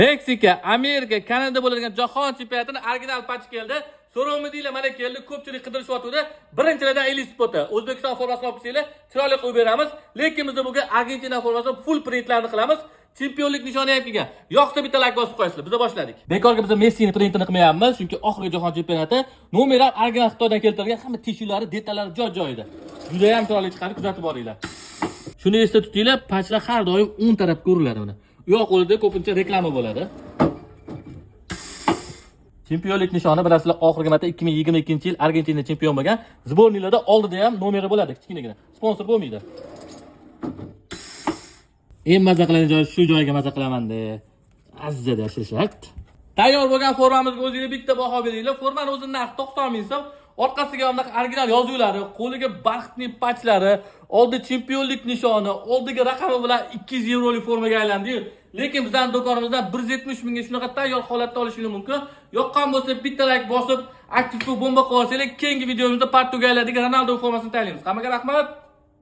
Meksika, Amerika, Kanada bo'ladigan jahon chempionatining original patch keldi. So'rovmidinglar, mana keldi. Ko'pchilik qidirishyapti. Birinchilardan Elis Spota. O'zbekiston formasini olib kelsanglar, chiroyli qo'yib beramiz. Lekin biz bugun Argentina formasini full printlarni qilamiz. Chempionlik nishoni ham kelgan. Yo'qsa bitta like bosib qo'yasizlar. Biz boshladik. Bekorga biz Messini printini qilmayapmiz, chunki oxirgi jahon chempionati nomerlar original Xitoydan keltirilgan, hamma tishulari, detallari joy-joyida. Juda ham chiroyli chiqadi, kuzatib boringlar. Shuni esda tutinglar, patchlar har doim 10 taraf ko'riladi mana. Yo'q qo'lida ko'pincha reklama bo'ladi. Chempionlik nishoni bilasizlar, oxirgi marta 2022-yil Argentina chempion bo'lgan. Zbornilarda oldida ham nomeri bo'ladi, kichkinagina. Sponsor bo'lmaydi. Eng maza qiladigan joyi shu joyga maza qilaman-da. Azzada yashashak. Tayyor bo'lgan formamizga o'zingizlar bitta baho beringlar. Formani o'zining narxi 90 ming so'm. Orqasiga ham original yozuvlari, qo'liga baxtning patchlari, oldi chempionlik nishoni, oldiga raqami bilan 200 yevrolik formaga aylandi. Lekin bizning do'konimizdan 170 mingga shunaqa tayyor holatda olishingiz mumkin. Yoqqan bo'lsa bitta like bosib, aktiv bomba qilib olsangiz, keyingi videomizda Portugaliyadagi Ronaldo formasini tayyorlaymiz. Hammaga rahmat.